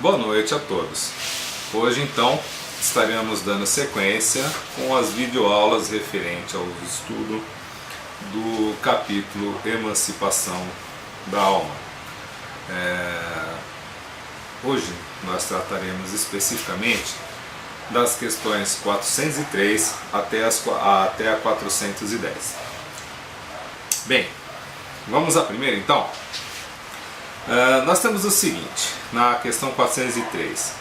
Boa noite a todos. Hoje então estaremos dando sequência com as videoaulas referentes ao estudo do capítulo Emancipação da Alma. Hoje nós trataremos especificamente das questões 403 até a 410. Bem, vamos à primeira então. Nós temos o seguinte, na questão 403.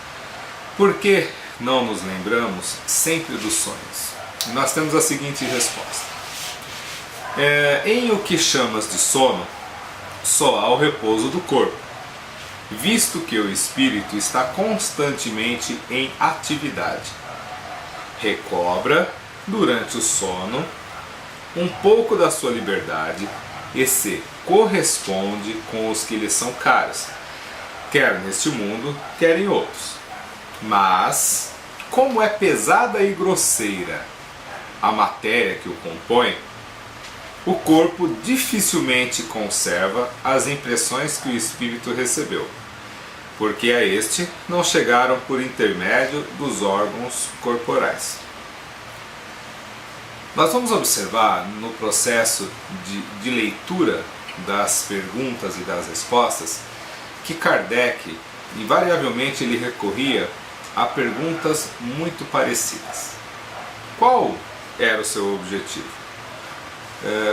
Por que não nos lembramos sempre dos sonhos? Nós temos a seguinte resposta. Em o que chamas de sono, só há o repouso do corpo, visto que o espírito está constantemente em atividade. Recobra, durante o sono, um pouco da sua liberdade e se corresponde com os que lhe são caros, quer neste mundo, quer em outros. Mas, como é pesada e grosseira a matéria que o compõe, o corpo dificilmente conserva as impressões que o espírito recebeu, porque a este não chegaram por intermédio dos órgãos corporais. Nós vamos observar no processo de leitura das perguntas e das respostas que Kardec, invariavelmente, ele recorria a perguntas muito parecidas. Qual era o seu objetivo?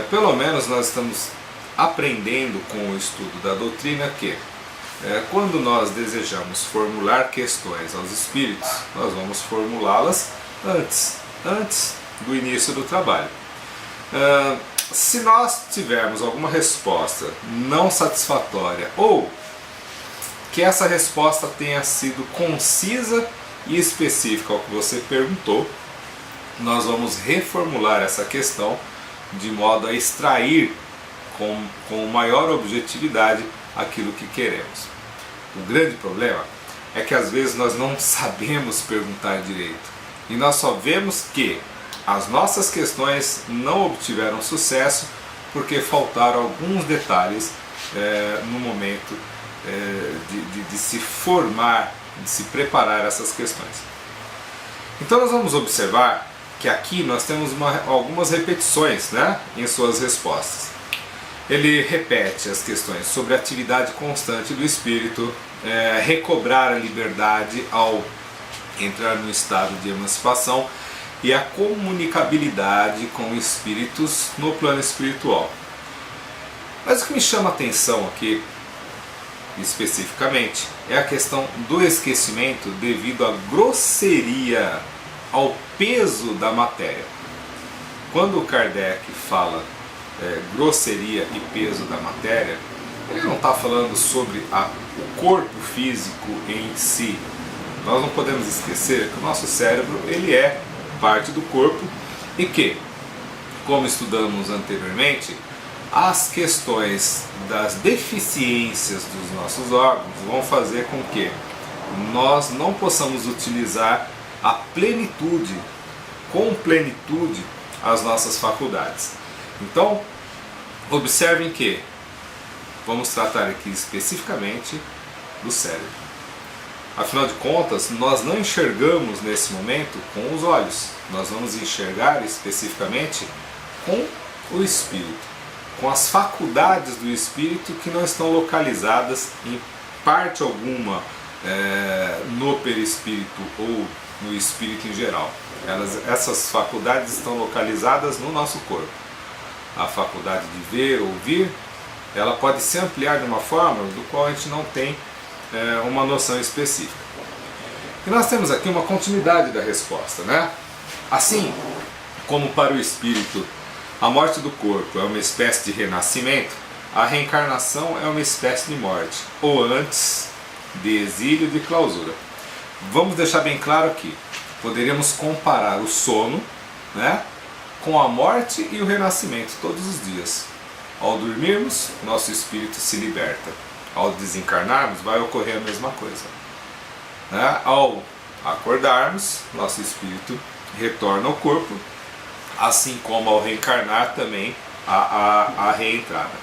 Pelo menos nós estamos aprendendo com o estudo da doutrina que quando nós desejamos formular questões aos espíritos, nós vamos formulá-las antes do início do trabalho. Se nós tivermos alguma resposta não satisfatória ou que essa resposta tenha sido concisa e específica ao que você perguntou, nós vamos reformular essa questão de modo a extrair com maior objetividade aquilo que queremos. O grande problema é que às vezes nós não sabemos perguntar direito e nós só vemos que as nossas questões não obtiveram sucesso porque faltaram alguns detalhes no momento de se formar, de se preparar essas questões. Então nós vamos observar que aqui nós temos algumas repetições, em suas respostas. Ele repete as questões sobre a atividade constante do espírito, recobrar a liberdade ao entrar no estado de emancipação e a comunicabilidade com espíritos no plano espiritual. Mas o que me chama a atenção aqui, especificamente, é a questão do esquecimento devido à grosseria, ao peso da matéria. Quando Kardec fala grosseria e peso da matéria, ele não está falando sobre o corpo físico em si. Nós não podemos esquecer que o nosso cérebro ele é parte do corpo e que, como estudamos anteriormente, as questões das deficiências dos nossos órgãos vão fazer com que nós não possamos utilizar a plenitude, com plenitude, as nossas faculdades. Então, observem que vamos tratar aqui especificamente do cérebro. Afinal de contas, nós não enxergamos nesse momento com os olhos, nós vamos enxergar especificamente com o espírito, com as faculdades do espírito que não estão localizadas em parte alguma no perispírito ou no espírito em geral. Essas faculdades estão localizadas no nosso corpo. A faculdade de ver, ouvir, ela pode se ampliar de uma forma do qual a gente não tem uma noção específica. E nós temos aqui uma continuidade da resposta, Assim como para o espírito a morte do corpo é uma espécie de renascimento, a reencarnação é uma espécie de morte, ou antes de exílio de clausura. Vamos deixar bem claro aqui, poderíamos comparar o sono com a morte e o renascimento todos os dias. Ao dormirmos, nosso espírito se liberta. Ao desencarnarmos, vai ocorrer a mesma coisa. Ao acordarmos, nosso espírito retorna ao corpo, assim como ao reencarnar também a reentrada.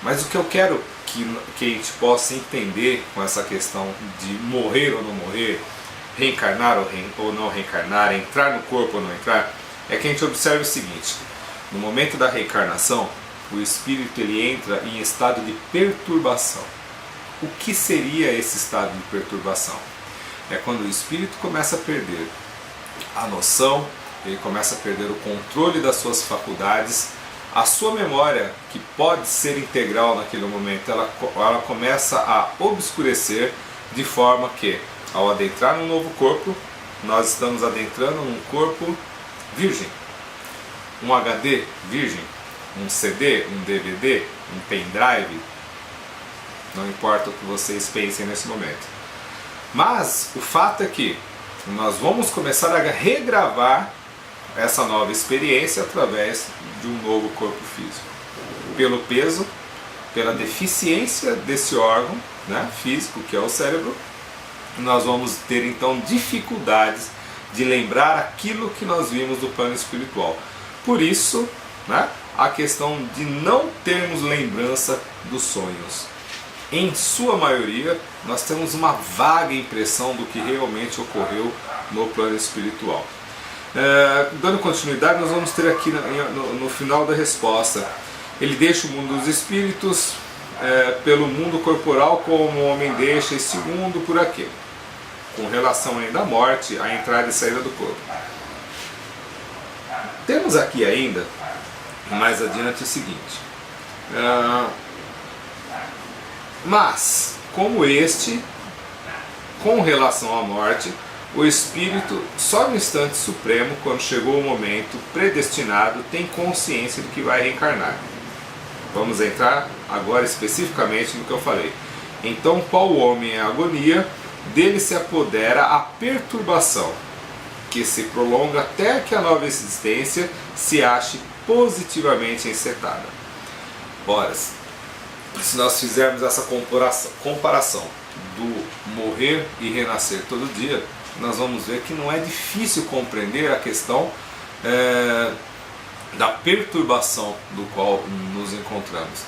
Mas o que eu quero que a gente possa entender com essa questão de morrer ou não morrer, reencarnar ou não reencarnar, entrar no corpo ou não entrar, é que a gente observe o seguinte: no momento da reencarnação, o espírito ele entra em estado de perturbação. O que seria esse estado de perturbação? É quando o espírito começa a perder a noção, ele começa a perder o controle das suas faculdades, a sua memória, que pode ser integral naquele momento, ela começa a obscurecer, de forma que, ao adentrar num novo corpo, nós estamos adentrando num corpo virgem, um HD virgem, um CD, um DVD, um pendrive, não importa o que vocês pensem nesse momento. Mas o fato é que nós vamos começar a regravar essa nova experiência através de um novo corpo físico. Pelo peso, pela deficiência desse órgão, né, físico, que é o cérebro, nós vamos ter então dificuldades de lembrar aquilo que nós vimos do plano espiritual. Por isso, né, a questão de não termos lembrança dos sonhos. Em sua maioria, nós temos uma vaga impressão do que realmente ocorreu no plano espiritual. Dando continuidade, nós vamos ter aqui no final da resposta: ele deixa o mundo dos espíritos pelo mundo corporal, como o homem deixa esse mundo por aqui, com relação ainda à morte, à entrada e saída do corpo. Temos aqui ainda, mais adiante, o seguinte: mas, como este, com relação à morte, o espírito, só no instante supremo, quando chegou o momento predestinado, tem consciência de que vai reencarnar. Vamos entrar agora especificamente no que eu falei. Então, qual homem é a agonia, dele se apodera a perturbação, que se prolonga até que a nova existência se ache positivamente encetada. Ora, se nós fizermos essa comparação do morrer e renascer todo dia, nós vamos ver que não é difícil compreender a questão da perturbação do qual nos encontramos.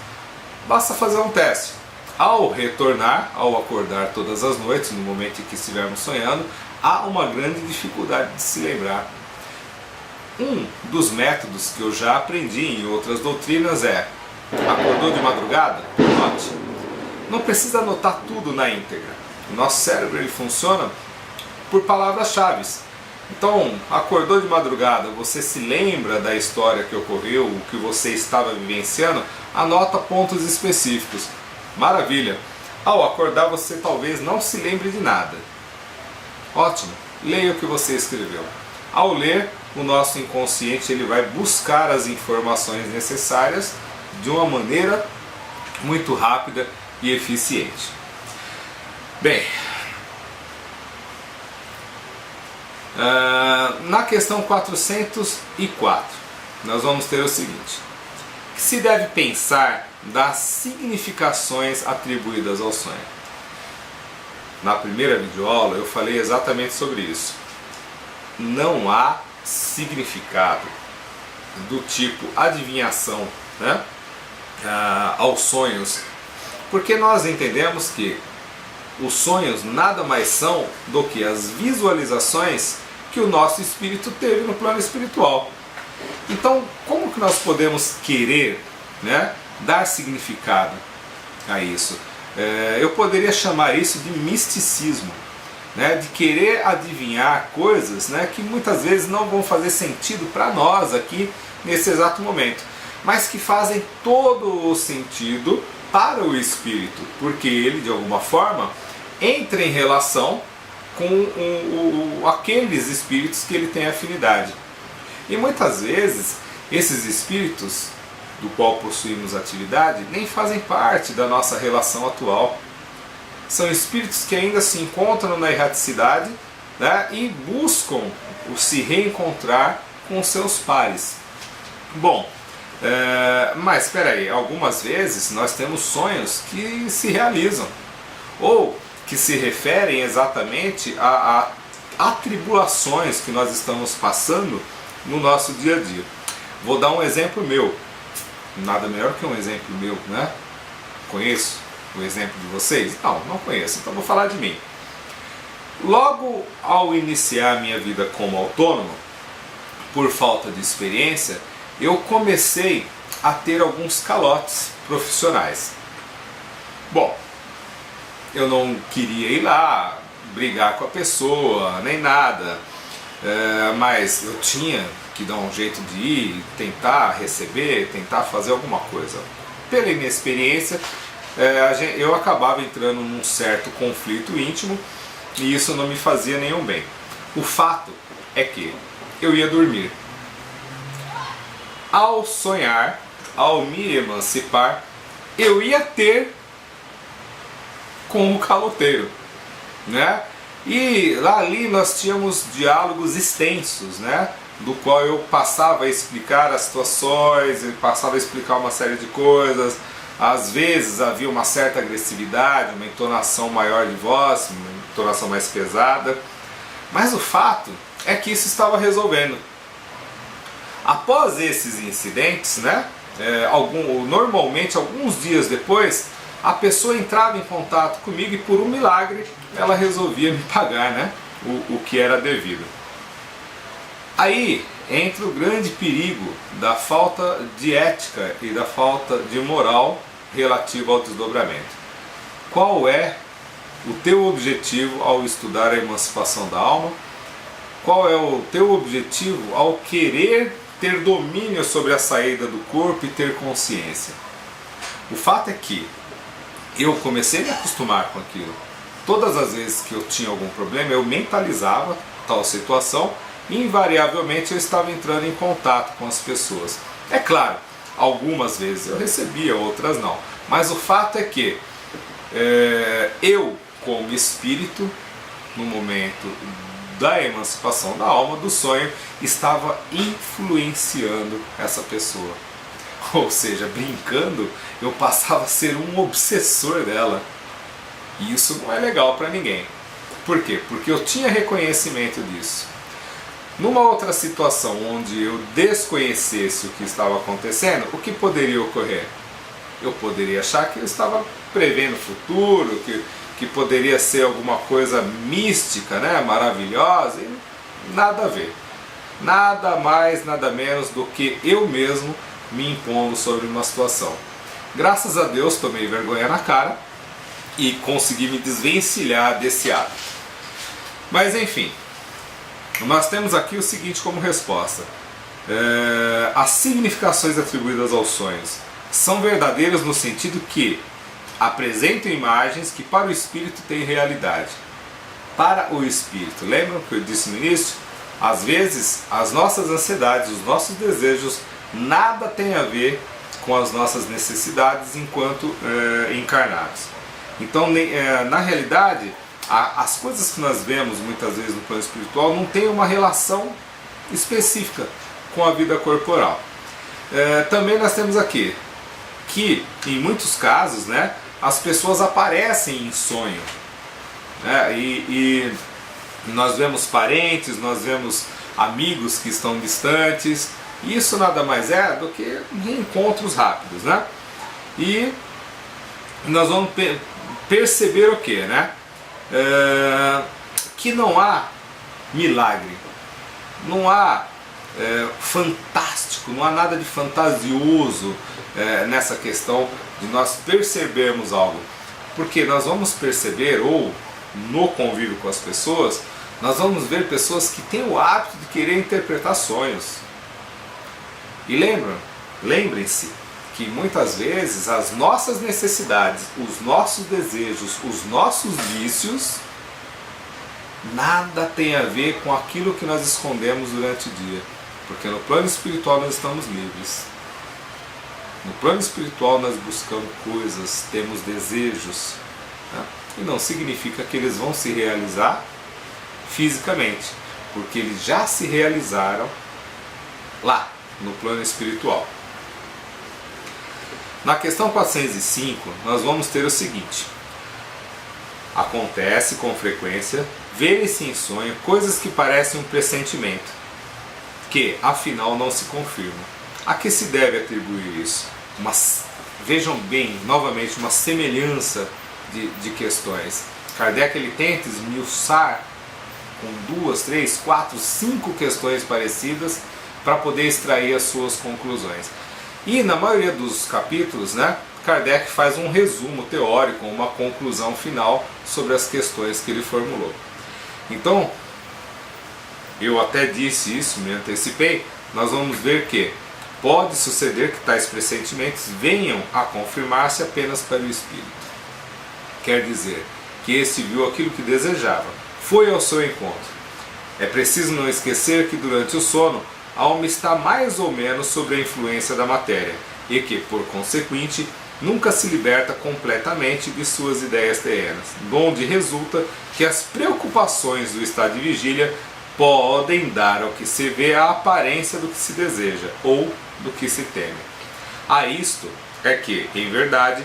Basta fazer um teste. Ao retornar, ao acordar todas as noites, no momento em que estivermos sonhando, há uma grande dificuldade de se lembrar. Um dos métodos que eu já aprendi em outras doutrinas é: acordou de madrugada? Note. Não precisa anotar tudo na íntegra. O nosso cérebro ele funciona por palavras-chave. Então, acordou de madrugada, você se lembra da história que ocorreu, o que você estava vivenciando, anota pontos específicos. Maravilha! Ao acordar, você talvez não se lembre de nada. Ótimo! Leia o que você escreveu. Ao ler, o nosso inconsciente ele vai buscar as informações necessárias de uma maneira muito rápida e eficiente. Bem, na questão 404, nós vamos ter o seguinte: que se deve pensar das significações atribuídas ao sonho. Na primeira videoaula eu falei exatamente sobre isso. Não há significado do tipo adivinhação, né, aos sonhos, porque nós entendemos que os sonhos nada mais são do que as visualizações que o nosso espírito teve no plano espiritual. Então, como que nós podemos querer, né, dar significado a isso? Eu poderia chamar isso de misticismo, né, de querer adivinhar coisas, né, que muitas vezes não vão fazer sentido para nós aqui nesse exato momento, mas que fazem todo o sentido para o espírito, porque ele de alguma forma entra em relação com aqueles espíritos que ele tem afinidade. E muitas vezes esses espíritos do qual possuímos atividade nem fazem parte da nossa relação atual. São espíritos que ainda se encontram na erraticidade, né, e buscam se reencontrar com seus pares. Bom, mas espera aí, algumas vezes nós temos sonhos que se realizam, ou que se referem exatamente a atribulações que nós estamos passando no nosso dia a dia. Vou dar um exemplo meu, nada melhor que um exemplo meu, né? Conheço o exemplo de vocês? Não, não conheço, então vou falar de mim. Logo ao iniciar minha vida como autônomo, por falta de experiência, eu comecei a ter alguns calotes profissionais. Bom, eu não queria ir lá brigar com a pessoa, nem nada, mas eu tinha que dar um jeito de ir, tentar receber, tentar fazer alguma coisa. Pela inexperiência, eu acabava entrando num certo conflito íntimo e isso não me fazia nenhum bem. O fato é que eu ia dormir. Ao sonhar, ao me emancipar, eu ia ter com o caloteiro, né? E lá ali nós tínhamos diálogos extensos, né? Do qual eu passava a explicar as situações, eu passava a explicar uma série de coisas. Às vezes havia uma certa agressividade, uma entonação maior de voz, uma entonação mais pesada. Mas o fato é que isso estava resolvendo. Após esses incidentes, né? Normalmente alguns dias depois, a pessoa entrava em contato comigo e por um milagre ela resolvia me pagar, né? O que era devido. Aí entra o grande perigo da falta de ética e da falta de moral relativa ao desdobramento. Qual é o teu objetivo ao estudar a emancipação da alma? Qual é o teu objetivo ao querer ter domínio sobre a saída do corpo e ter consciência? O fato é que eu comecei a me acostumar com aquilo. Todas as vezes que eu tinha algum problema, eu mentalizava tal situação e invariavelmente eu estava entrando em contato com as pessoas. É claro, algumas vezes eu recebia, outras não. Mas o fato é que eu, como espírito, no momento da emancipação da alma, do sonho, estava influenciando essa pessoa. Ou seja, brincando, eu passava a ser um obsessor dela. E isso não é legal para ninguém. Por quê? Porque eu tinha reconhecimento disso. Numa outra situação onde eu desconhecesse o que estava acontecendo, o que poderia ocorrer? Eu poderia achar que eu estava prevendo o futuro, que poderia ser alguma coisa mística, né? Maravilhosa, e nada a ver. Nada mais, nada menos do que eu mesmo me impondo sobre uma situação. Graças a Deus tomei vergonha na cara e consegui me desvencilhar desse hábito. Mas enfim, nós temos aqui o seguinte como resposta. As significações atribuídas aos sonhos são verdadeiras no sentido que apresentam imagens que para o espírito têm realidade. Para o espírito, lembram que eu disse no início? Às vezes as nossas ansiedades, os nossos desejos nada tem a ver com as nossas necessidades enquanto encarnados. Então, na realidade, as coisas que nós vemos muitas vezes no plano espiritual não têm uma relação específica com a vida corporal. Também nós temos aqui que, em muitos casos, né, as pessoas aparecem em sonho, né, e nós vemos parentes, nós vemos amigos que estão distantes. Isso nada mais é do que reencontros rápidos, né? E nós vamos perceber o que, né? Que não há milagre, não há fantástico, não há nada de fantasioso nessa questão de nós percebermos algo. Porque nós vamos perceber, ou no convívio com as pessoas, nós vamos ver pessoas que têm o hábito de querer interpretar sonhos. E lembrem-se que muitas vezes as nossas necessidades, os nossos desejos, os nossos vícios, nada tem a ver com aquilo que nós escondemos durante o dia. Porque no plano espiritual nós estamos livres. No plano espiritual nós buscamos coisas, temos desejos, né? E não significa que eles vão se realizar fisicamente, porque eles já se realizaram lá, no plano espiritual. Na questão 405, nós vamos ter o seguinte: acontece com frequência verem-se em sonho coisas que parecem um pressentimento, que afinal não se confirmam. A que se deve atribuir isso? vejam bem, novamente, uma semelhança de questões. Kardec ele tenta esmiuçar com 2, 3, 4, 5 questões parecidas para poder extrair as suas conclusões. E na maioria dos capítulos, né, Kardec faz um resumo teórico, uma conclusão final sobre as questões que ele formulou. Então, eu até disse isso, me antecipei, nós vamos ver que pode suceder que tais pressentimentos venham a confirmar-se apenas para o espírito. Quer dizer, que este viu aquilo que desejava, foi ao seu encontro. É preciso não esquecer que durante o sono, a alma está mais ou menos sob a influência da matéria e que, por consequente, nunca se liberta completamente de suas ideias terrenas, donde resulta que as preocupações do estado de vigília podem dar ao que se vê a aparência do que se deseja ou do que se teme. A isto é que, em verdade,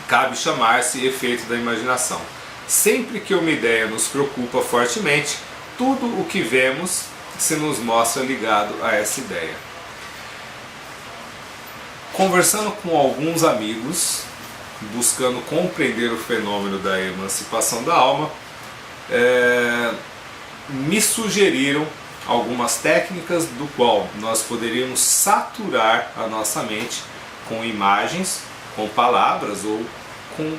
cabe chamar-se efeito da imaginação. Sempre que uma ideia nos preocupa fortemente, tudo o que vemos se nos mostra ligado a essa ideia. Conversando com alguns amigos, buscando compreender o fenômeno da emancipação da alma, me sugeriram algumas técnicas do qual nós poderíamos saturar a nossa mente com imagens, com palavras ou com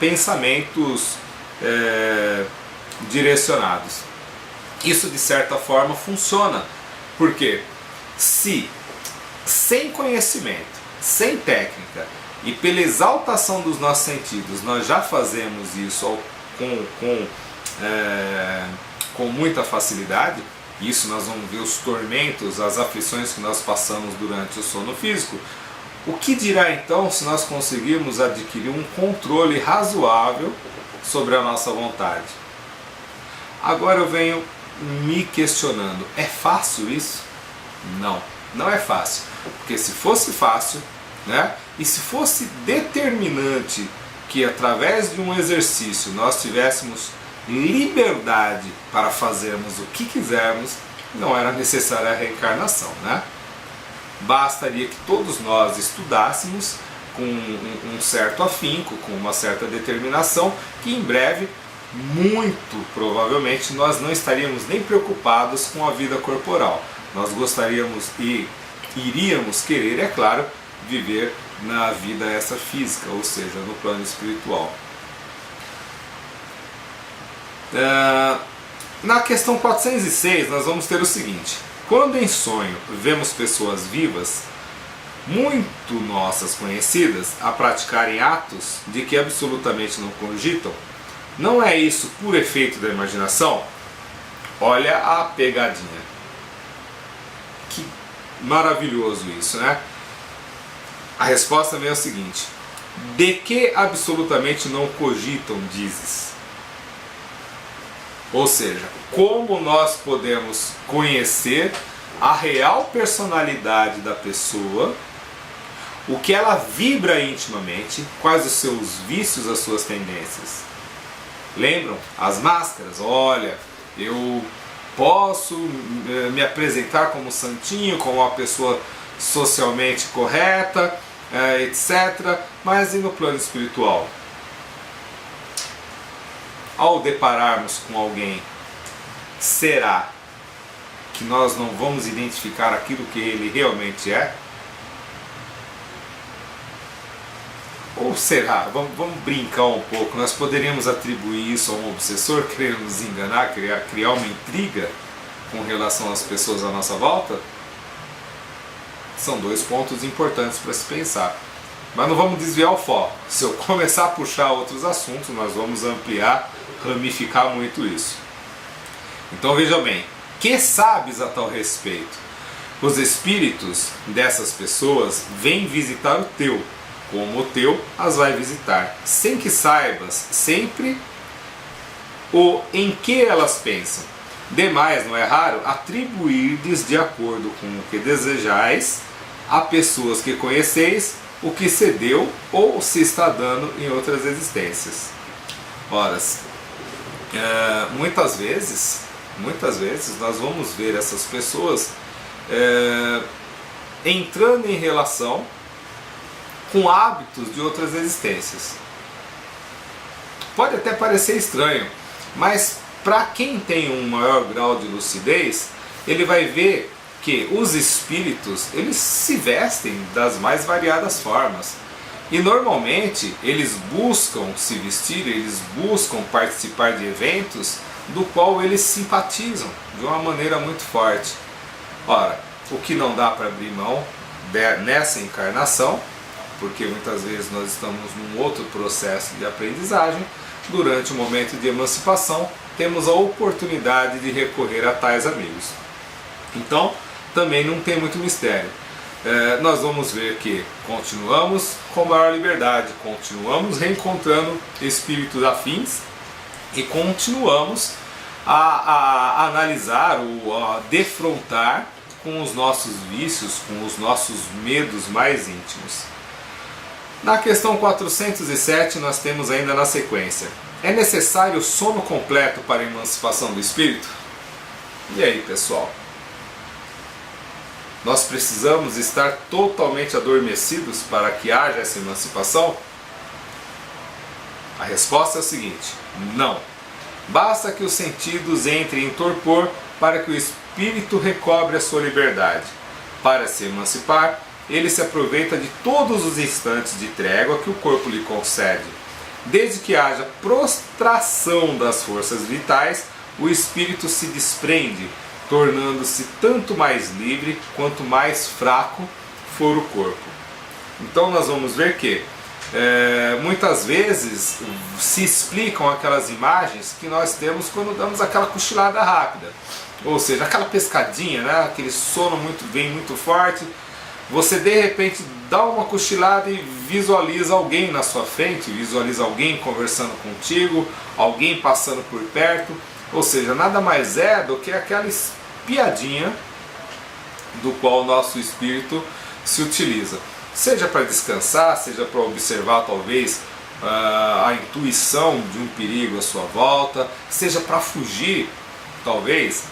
pensamentos direcionados. Isso de certa forma funciona, porque se sem conhecimento, sem técnica e pela exaltação dos nossos sentidos nós já fazemos isso com muita facilidade, isso nós vamos ver os tormentos, as aflições que nós passamos durante o sono físico, o que dirá então se nós conseguirmos adquirir um controle razoável sobre a nossa vontade? Agora eu venho me questionando, é fácil isso? Não, não é fácil, porque se fosse fácil, né, e se fosse determinante que através de um exercício nós tivéssemos liberdade para fazermos o que quisermos, não era necessária a reencarnação, né? Bastaria que todos nós estudássemos com um certo afinco, com uma certa determinação, que em breve, muito provavelmente, nós não estaríamos nem preocupados com a vida corporal. Nós gostaríamos e iríamos querer, é claro, viver na vida extrafísica, ou seja, no plano espiritual. Na questão 406 nós vamos ter o seguinte: quando em sonho vemos pessoas vivas, muito nossas conhecidas, a praticarem atos de que absolutamente não cogitam, não é isso por efeito da imaginação? Olha a pegadinha. Que maravilhoso isso, né? A resposta vem o seguinte: de que absolutamente não cogitam, dizes? Ou seja, como nós podemos conhecer a real personalidade da pessoa, o que ela vibra intimamente, quais os seus vícios, as suas tendências. Lembram? As máscaras. Olha, eu posso me apresentar como santinho, como uma pessoa socialmente correta, etc. Mas e no plano espiritual? Ao depararmos com alguém, será que nós não vamos identificar aquilo que ele realmente é? Ou será, vamos brincar um pouco, nós poderíamos atribuir isso a um obsessor querendo nos enganar, criar uma intriga com relação às pessoas à nossa volta? São dois pontos importantes para se pensar. Mas não vamos desviar o foco. Se eu começar a puxar outros assuntos, nós vamos ampliar, ramificar muito isso. Então veja bem, que sabes a tal respeito? Os espíritos dessas pessoas vêm visitar o teu, como o teu as vai visitar, sem que saibas sempre o em que elas pensam. Demais, não é raro, atribuir-lhes de acordo com o que desejais a pessoas que conheceis o que se deu ou se está dando em outras existências. Ora, muitas vezes nós vamos ver essas pessoas entrando em relação com hábitos de outras existências. Pode até parecer estranho, mas para quem tem um maior grau de lucidez, ele vai ver que os espíritos, eles se vestem das mais variadas formas. E normalmente eles buscam se vestir, eles buscam participar de eventos do qual eles simpatizam de uma maneira muito forte. Ora, o que não dá para abrir mão nessa encarnação, porque muitas vezes nós estamos num outro processo de aprendizagem, durante o momento de emancipação temos a oportunidade de recorrer a tais amigos. Então, também não tem muito mistério. Nós vamos ver que continuamos com maior liberdade, continuamos reencontrando espíritos afins e continuamos a analisar ou a defrontar com os nossos vícios, com os nossos medos mais íntimos. Na questão 407 nós temos ainda na sequência: é necessário sono completo para a emancipação do espírito? E aí, pessoal? Nós precisamos estar totalmente adormecidos para que haja essa emancipação? A resposta é a seguinte: não. Basta que os sentidos entrem em torpor para que o espírito recobre a sua liberdade. Para se emancipar, ele se aproveita de todos os instantes de trégua que o corpo lhe concede. Desde que haja prostração das forças vitais, o espírito se desprende, tornando-se tanto mais livre quanto mais fraco for o corpo. Então nós vamos ver que muitas vezes se explicam aquelas imagens que nós temos quando damos aquela cochilada rápida, ou seja, aquela pescadinha, né? Aquele sono vem muito forte, você de repente dá uma cochilada e visualiza alguém na sua frente, visualiza alguém conversando contigo, alguém passando por perto, ou seja, nada mais é do que aquela espiadinha do qual o nosso espírito se utiliza. Seja para descansar, seja para observar talvez a intuição de um perigo à sua volta, seja para fugir, talvez.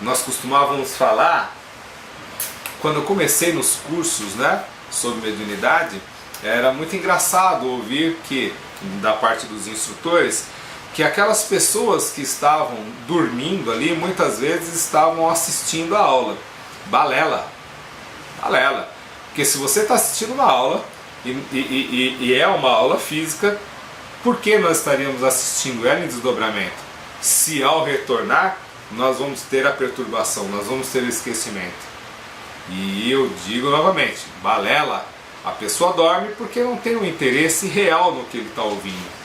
Nós costumávamos falar, quando eu comecei nos cursos, né, sobre mediunidade, era muito engraçado ouvir que, da parte dos instrutores, que aquelas pessoas que estavam dormindo ali, muitas vezes estavam assistindo a aula. Balela. Porque se você está assistindo uma aula, e é uma aula física, por que nós estaríamos assistindo ela em desdobramento? Se ao retornar, nós vamos ter a perturbação, nós vamos ter o esquecimento. E eu digo novamente, balela. A pessoa dorme porque não tem um interesse real no que ele está ouvindo.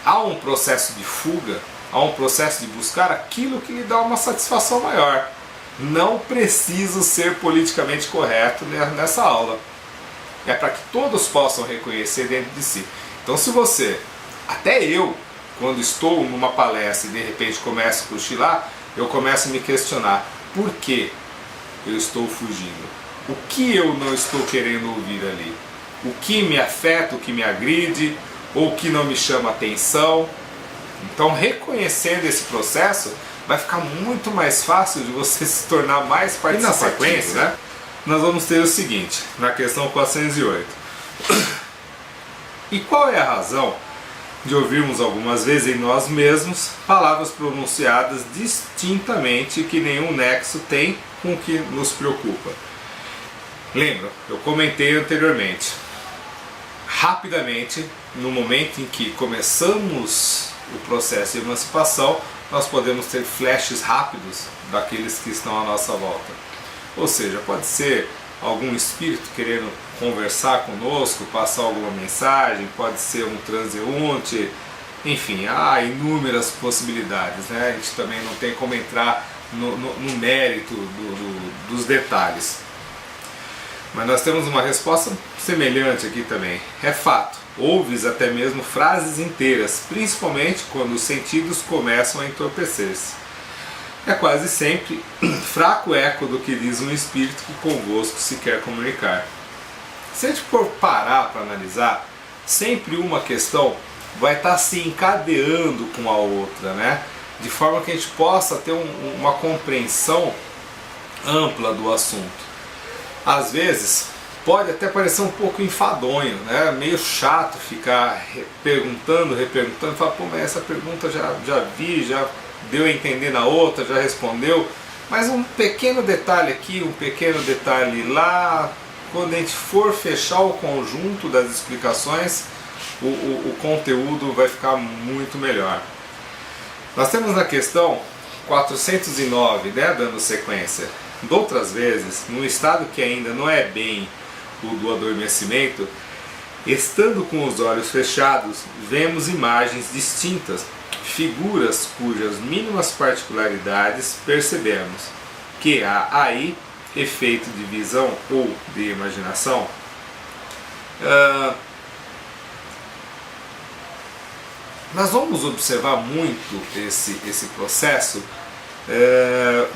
Há um processo de fuga, há um processo de buscar aquilo que lhe dá uma satisfação maior. Não preciso ser politicamente correto nessa aula. É para que todos possam reconhecer dentro de si. Então se você, até eu, quando estou numa palestra e de repente começo a cochilar, eu começo a me questionar: por que eu estou fugindo? O que eu não estou querendo ouvir ali? O que me afeta, o que me agride, ou o que não me chama atenção? Então, reconhecendo esse processo, vai ficar muito mais fácil de você se tornar mais participativo. E na sequência, né, nós vamos ter o seguinte, na questão 408. E qual é a razão de ouvirmos algumas vezes em nós mesmos palavras pronunciadas distintamente que nenhum nexo tem com o que nos preocupa? Lembra? Eu comentei anteriormente. Rapidamente, no momento em que começamos o processo de emancipação, nós podemos ter flashes rápidos daqueles que estão à nossa volta. Ou seja, pode ser algum espírito querendo conversar conosco, passar alguma mensagem, pode ser um transeunte, enfim, há inúmeras possibilidades, né? A gente também não tem como entrar no mérito dos detalhes. Mas nós temos uma resposta semelhante aqui também. É fato, ouves até mesmo frases inteiras, principalmente quando os sentidos começam a entorpecer-se. É quase sempre fraco eco do que diz um espírito que convosco se quer comunicar. Se a gente for parar para analisar, sempre uma questão vai estar se encadeando com a outra, né? De forma que a gente possa ter uma compreensão ampla do assunto. Às vezes, pode até parecer um pouco enfadonho, né? Meio chato ficar perguntando, reperguntando, falar, pô, mas essa pergunta já vi, já deu a entender na outra, já respondeu, mas um pequeno detalhe aqui, um pequeno detalhe lá, quando a gente for fechar o conjunto das explicações, o conteúdo vai ficar muito melhor. Nós temos na questão 409, né, dando sequência, de outras vezes, num estado que ainda não é bem o do adormecimento, estando com os olhos fechados, vemos imagens distintas, figuras cujas mínimas particularidades percebemos, que há aí efeito de visão ou de imaginação. Nós vamos observar muito esse processo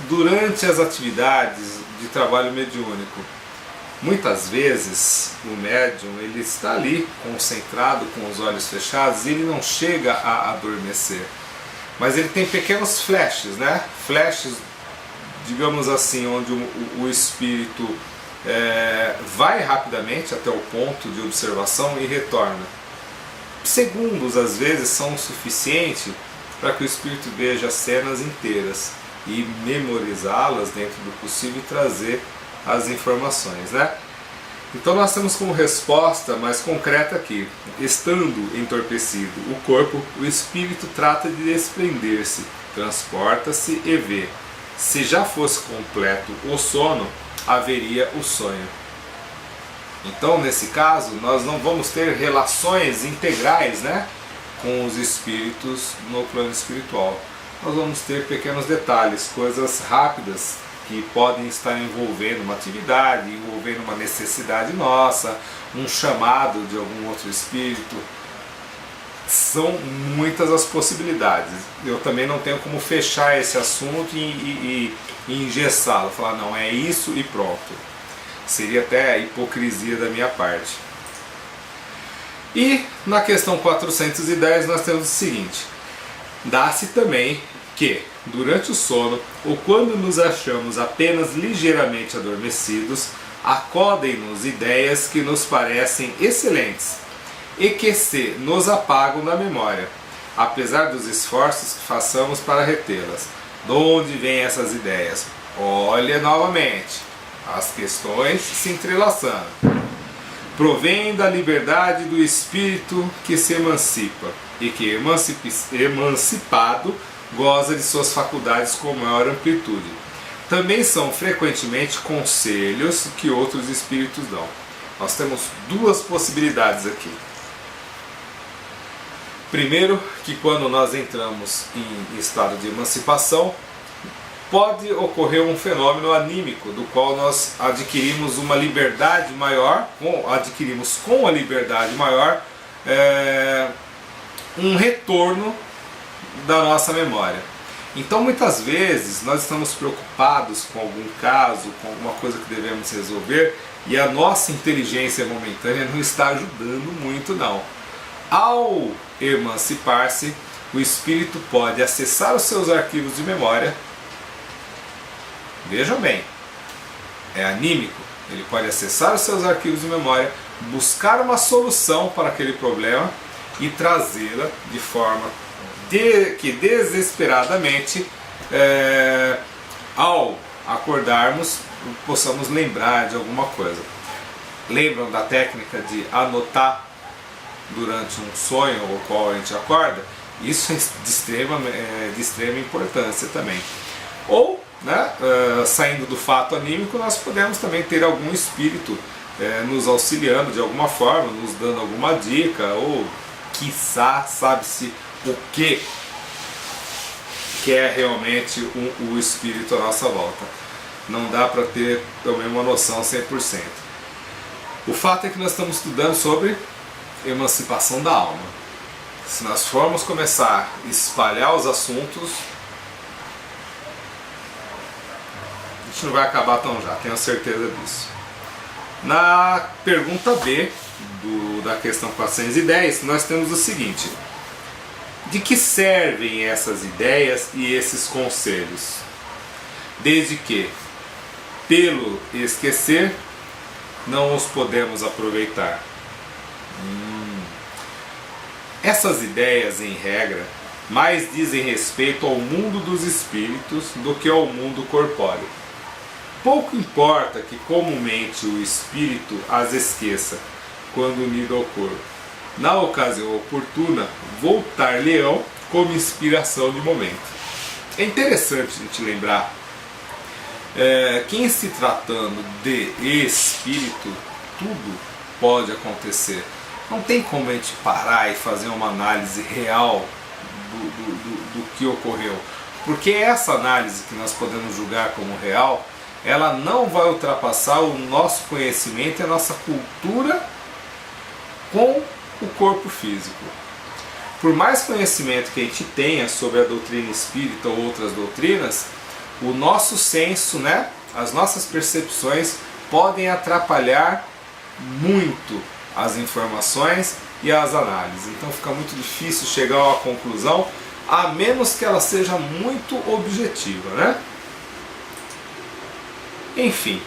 durante as atividades de trabalho mediúnico. Muitas vezes o médium ele está ali concentrado com os olhos fechados e ele não chega a adormecer, mas ele tem pequenos flashes, né? Flashes, digamos assim, onde o espírito vai rapidamente até o ponto de observação e retorna. Segundos às vezes são o suficiente para que o espírito veja as cenas inteiras e memorizá-las dentro do possível e trazer as informações, né? Então nós temos como resposta mais concreta aqui: estando entorpecido o corpo, o espírito trata de desprender-se, transporta-se e vê. Se já fosse completo o sono, haveria o sonho. Então nesse caso nós não vamos ter relações integrais, né, com os espíritos no plano espiritual. Nós vamos ter pequenos detalhes, coisas rápidas que podem estar envolvendo uma atividade, envolvendo uma necessidade nossa, um chamado de algum outro espírito. São muitas as possibilidades. Eu também não tenho como fechar esse assunto e engessá-lo, falar não, é isso e pronto. Seria até a hipocrisia da minha parte. E na questão 410 nós temos o seguinte: dá-se também que, durante o sono, ou quando nos achamos apenas ligeiramente adormecidos, acodem-nos ideias que nos parecem excelentes e que se nos apagam da memória, apesar dos esforços que façamos para retê-las. De onde vêm essas ideias? Olha novamente, as questões se entrelaçando. Provém da liberdade do espírito que se emancipa e que, emancipado, goza de suas faculdades com maior amplitude. Também são frequentemente conselhos que outros espíritos dão. Nós temos duas possibilidades aqui. Primeiro, que quando nós entramos em estado de emancipação, pode ocorrer um fenômeno anímico, do qual nós adquirimos uma liberdade maior, adquirimos com a liberdade maior um retorno da nossa memória. Então muitas vezes nós estamos preocupados com algum caso, com alguma coisa que devemos resolver, e a nossa inteligência momentânea não está ajudando muito não. Ao emancipar-se, o espírito pode acessar os seus arquivos de memória. Vejam bem, é anímico. Ele pode acessar os seus arquivos de memória, buscar uma solução para aquele problema e trazê-la de forma que desesperadamente, ao acordarmos, possamos lembrar de alguma coisa. Lembram da técnica de anotar durante um sonho ou qual a gente acorda? Isso é de extrema importância também. Ou, né, saindo do fato anímico, nós podemos também ter algum espírito nos auxiliando de alguma forma, nos dando alguma dica, ou quiçá, sabe-se o que é realmente o espírito à nossa volta. Não dá para ter também uma noção 100%. O fato é que nós estamos estudando sobre emancipação da alma. Se nós formos começar a espalhar os assuntos, a gente não vai acabar tão já, tenho certeza disso. Na pergunta B da questão 410, nós temos o seguinte: de que servem essas ideias e esses conselhos? Desde que, pelo esquecer, não os podemos aproveitar? Essas ideias, em regra, mais dizem respeito ao mundo dos espíritos do que ao mundo corpóreo. Pouco importa que comumente o espírito as esqueça quando unido ao corpo. Na ocasião oportuna, voltar-lhe-ão como inspiração de momento. É interessante a gente lembrar que em se tratando de espírito, tudo pode acontecer. Não tem como a gente parar e fazer uma análise real do que ocorreu. Porque essa análise que nós podemos julgar como real, ela não vai ultrapassar o nosso conhecimento e a nossa cultura com o corpo físico. Por mais conhecimento que a gente tenha sobre a doutrina espírita ou outras doutrinas, o nosso senso, as nossas percepções podem atrapalhar muito as informações e as análises. Então fica muito difícil chegar a uma conclusão, a menos que ela seja muito objetiva, Enfim,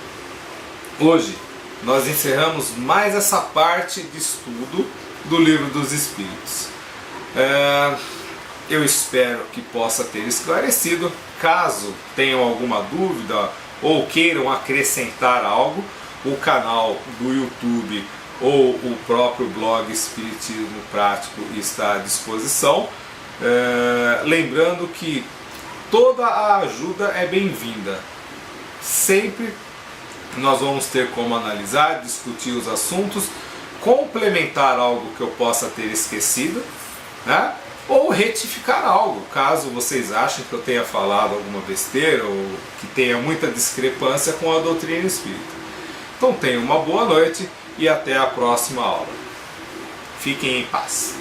hoje nós encerramos mais essa parte de estudo do Livro dos Espíritos. Eu espero que possa ter esclarecido. Caso tenham alguma dúvida ou queiram acrescentar algo, o canal do YouTube ou o próprio blog Espiritismo Prático está à disposição. Lembrando que toda a ajuda é bem-vinda. Sempre nós vamos ter como analisar, discutir os assuntos, complementar algo que eu possa ter esquecido, ou retificar algo, caso vocês achem que eu tenha falado alguma besteira ou que tenha muita discrepância com a doutrina espírita. Então tenham uma boa noite e até a próxima aula. Fiquem em paz.